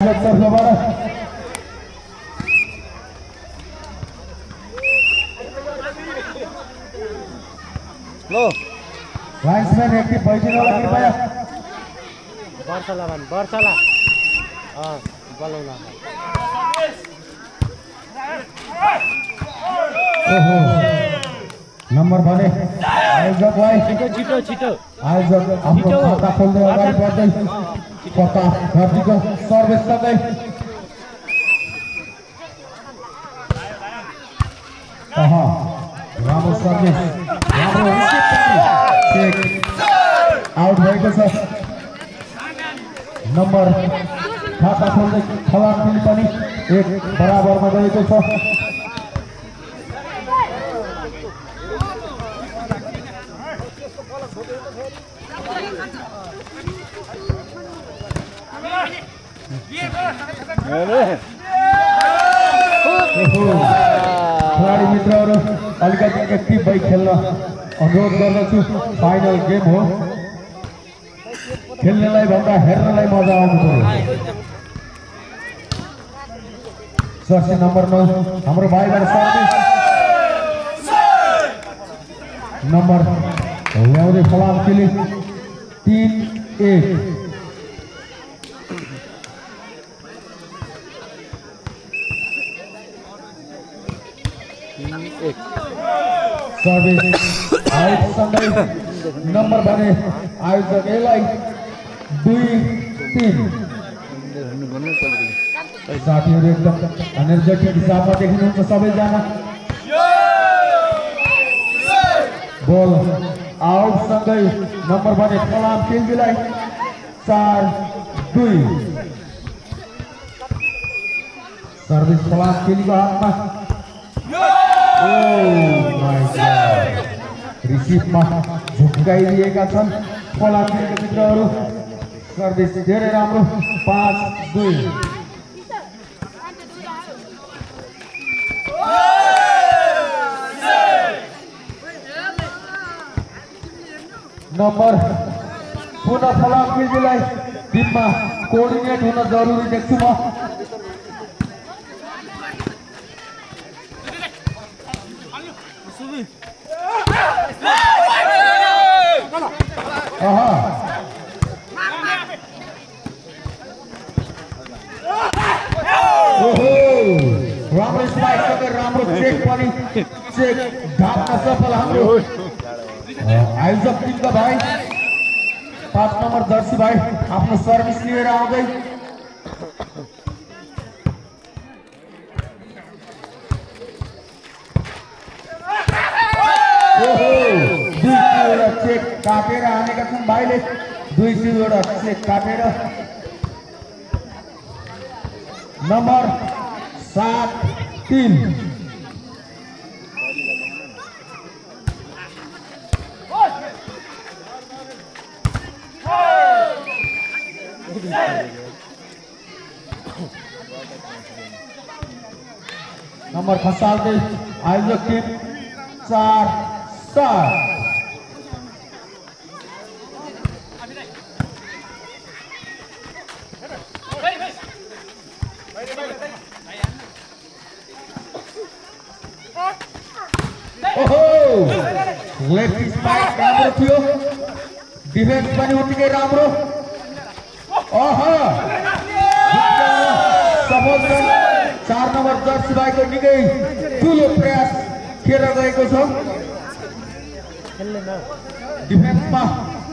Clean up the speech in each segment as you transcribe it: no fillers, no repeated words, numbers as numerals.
लो लाइन्सम्यान active भइदिनु होला कृपया। बर्सला बोलाउन ओहो नम्बर भने आयोजकलाई छिटो आयोजक आफ्नो खाता खोल्दै अगाडि बढ्दै कता धरतीको सर्भिस गर्दै राम्रो सर्भिस राम्रो चेक आउट भएको छ। नम्बर खाता खोल्दै खलाम पनि एक बराबरमा गएको छ। खेलाडी मित्रहरू अलिकति एक्टिभ भई खेल्न अनुरोध गर्दछु। फाइनल गेम हो, खेल्नेलाई भन्दा हेर्नलाई मजा आउनु पर्यो। जर्सी नम्बर 9 हाम्रो भाइबाट सर्भिस नम्बर ल्याउँदै फलाम खेले 3-1। सर्भिस आउट सँगै नम्बर भने आयोजक यसलाई 2-3। साथीहरू एकदम एनर्जेटिक हिसाबमा देखिनुहुन्छ सबैजना। बल आउट सँगै नम्बर भने फलाम केल्जीलाई 4-2। सर्भिस फलाम केलीको हातमा रिसिभमा झुक्काइदिएका छन् फलाम केलीका मित्रहरू। सर्भिस धेरै राम्रो 5-2। नम्बर पुनः फलाम केजीलाई टिममा कोअर्डिनेट हुन जरुरी देख्छु म। राम्रो स्पाइक सँगै राम्रो चेक पनि चेक ढाक्न सफल हाम्रो आयोजक टिमका भाइ 5 नम्बर जर्सी भाइ आफ्नो सर्भिस लिएर आउँदै दुईवटा चेक काटेर हानेका छन् भाइले। 2-2 चेक काटेर नम्बर 7-3। नम्बर खसाल्दै आयोजक टिम 4-7। लेग स्पाइक राम्रो थियो, डिफेन्स पनि उत्तिकै राम्रो। सफल 4 नम्बर जर्सी भाइको निकै ठुलो प्रयास खेर गएको छ। डिफेन्समा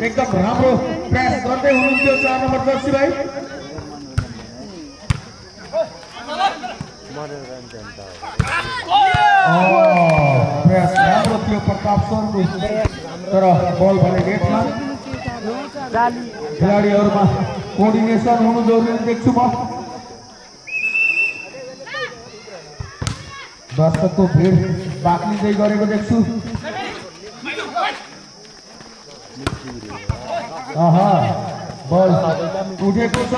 एकदम राम्रो प्रयास गर्दै हुनुहुन्थ्यो 4 नम्बर जर्सी भाइ। प्रयास राम्रो थियो प्रताप सरको, तर बल भने नेटमा। खेलाडीहरूमा कोअर्डिनेसन हुनु जरुरी देख्छु म। दर्शकको भिड बाक्लिँदै गरेको देख्छु। बल उठेको छ,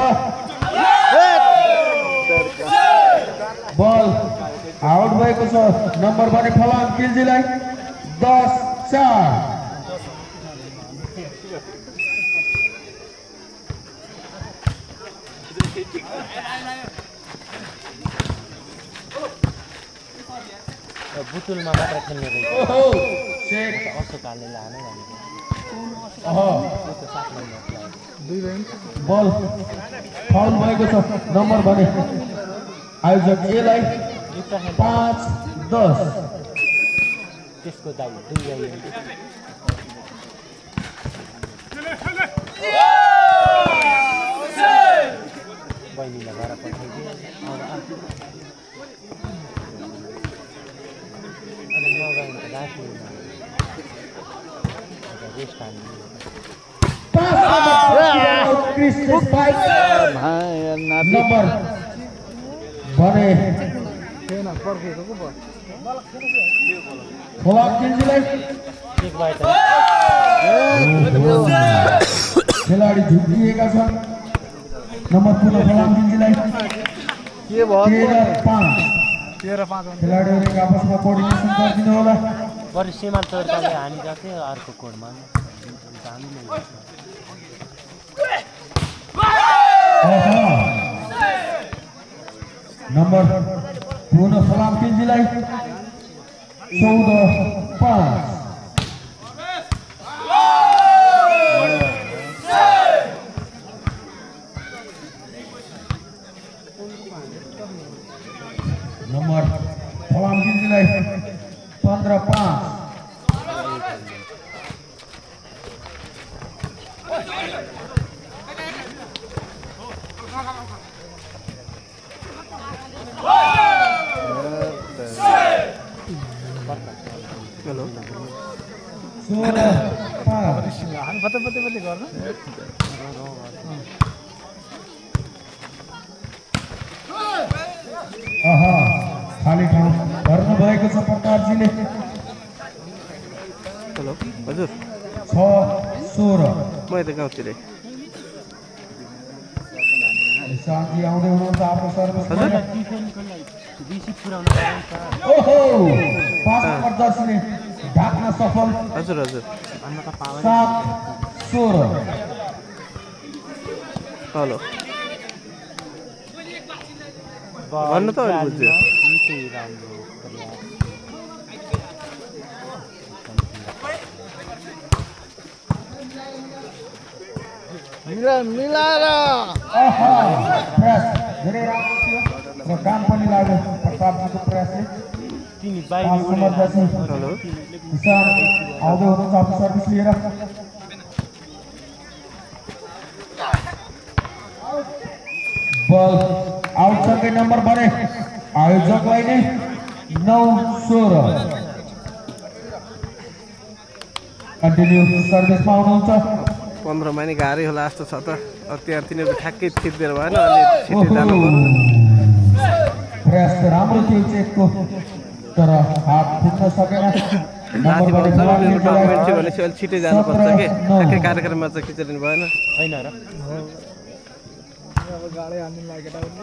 बल आउट भएको छ। नम्बर भने फलाम केल्जीलाई 10-4। बुतुलमा मात्र खेल्ने रहेछ ओहो चेक अशोकले लाने भनेको अह त्यो त 7 नम्बर बल फाउल भएको छ नम्बर भने आयोजक एलाई 5-10 त्यसको दाइ 2 गाई बहिनीलाई घर पठाइदिए अनि मगाउनु राख्नु रेस्ट हान्नु नम्बर भने खोला किन्जीलाई एक बाइट खेलाडी झुक्किएका छन् नम्बर पुनः खोला किन्जीलाई के भयो 13-5 खेलाडीहरूले आपसमा कोर्डिनेसन गरिदिनु होला बरु सीमा चोर्ताले हानिरहेको थियो अर्को कोडमा नम्बर पुनः फलाम किन्जीलाई 14-5 नम्बर फलाम किन्जीलाई 15-5 हेलो 16-5 पत्ते गर्न खाली ठाउँ भर्नु भएको छ प्रतापजीले हेलो हजुर 6-16 म यता गाउँतिर शान्ति आउँदै हुनुहुन्छ आफ्नो सर्भिस हजुर रिसिभ पुऱ्याउन ओहो 5 नम्बर जर्सीले ढाक्न सफल हजुर हजुर 7-16 हेलो भन्नु त अहिले बुझ्यो निकै राम्रो मिलाएर प्रयास धेरै राम्रो थियो र काम पनि लाग्यो प्रतापजीको प्रयासले तिमी 5 नम्बर जर्सी हेलो किसान आउँदै हुनुहुन्छ आफ्नो सर्भिस लिएर बल आउटसँगै नम्बर बने आयोजकलाई नै 9-16 कन्टिन्यू सर्भिसमा आउनुहुन्छ 15 मा नि गाह्रै होला जस्तो छ त अब त्यहाँ तिनीहरू ठ्याक्कै थिचिदिएर भएन अनि छिट्टै जानु पर्यो प्रयास त राम्रो थियो चेकको तर हात फुट्न सकेन माथि नम्बर भन्छ बने मेरो डकुमेन्ट थियो भने चाहिँ छिटै जानुपर्छ कि ठ्याक्कै कार्यक्रममा चाहिँ खिचिदिनु भएन होइन र कहिले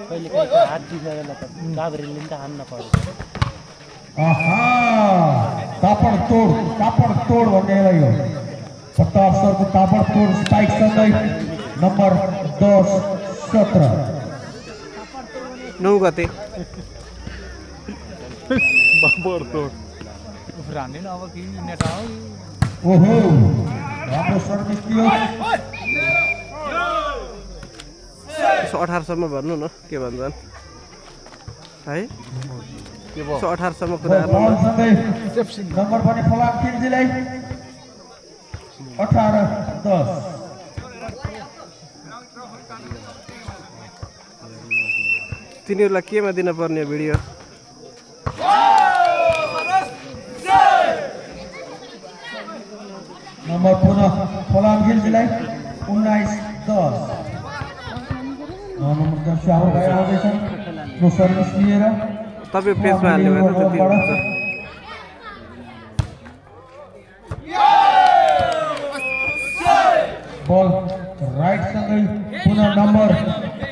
कहिले त हात दुखेर त काभ्रेले नि त हान्न पर्यो तापडतोड भन्नेलाई हो प्रताप सरको तापडतोड स्ट्राइक सँगै नम्बर 10-17 9 गते ओहो राम्रो सर्भिस थियो 18 सम्म भन्नु न के भन्छन् है 18 सम्म कुरा गर्नु न बलसँगै नम्बर पनि फलाम किन्जीलाई 18-10 तिनीहरूलाई केमा दिन पर्ने भिडियो नम्बर पुनः फलाम किन्जीलाई 19-10 नम्बर जर्सी आउँदैछन् नो सर्भिस लिएर तपाईँ पेजमा हाल्ने भए त त्यति हुन्छ बल राइट सँगै पुनः नम्बर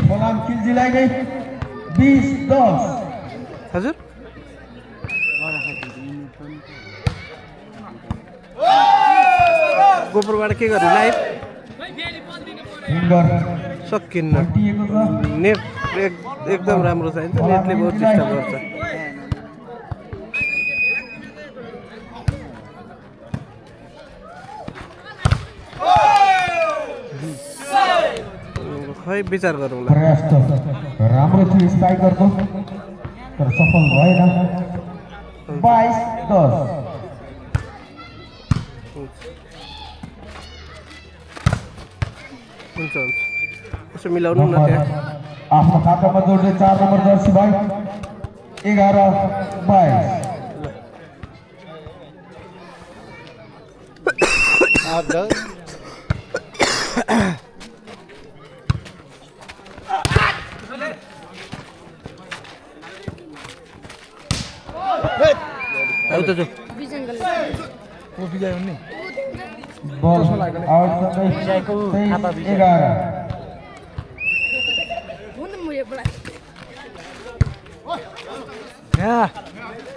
फलाम किन्जीलाई नै 20-10 हजुर गोपुरबाट के गर्नु लाइभ फिङ्गर सकिन्न हटिएको छ नेट एकदम राम्रो चाहिन्छ नेटले बहुत डिस्टर्ब गर्छ खै विचार गरौँला प्रयास त राम्रो थियो स्ट्राइकरको तर सफल भएन 22-10 हुन्छ यसो मिलाउनु न त्यहाँ आफ्नो खातामा जोड्दै 4 नम्बर जर्सी भाइ 11-22 आउ त जो बल आउट सँगै 23-11 यहाँ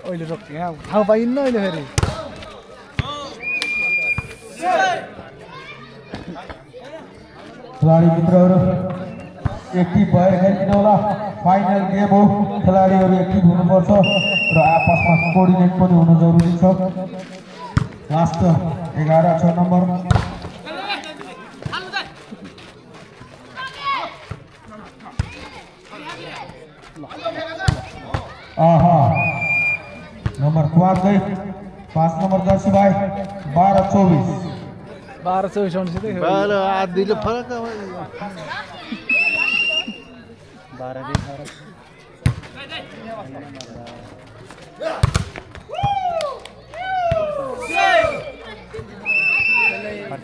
अहिले रोक यहाँ ठाउँ पाइन्न अहिले फेरि खेलाडी मित्रहरू एक्टिभ भएर खेलिदिनु होला फाइनल गेम हो खेलाडीहरू एक्टिभ हुनुपर्छ र आपसमा कोअर्डिनेट पनि हुनु जरुरी छ लास्ट 11-6 नम्बर नम्बर 5 गई 5 नम्बर जर्सी भाइ 12-24 12-24 आउनुसितै 12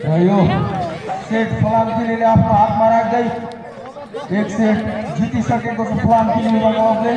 र यो सेट फलामतिले आफ्नो हातमा राख्दै एक सेट जितिसकेको छ फलामतिले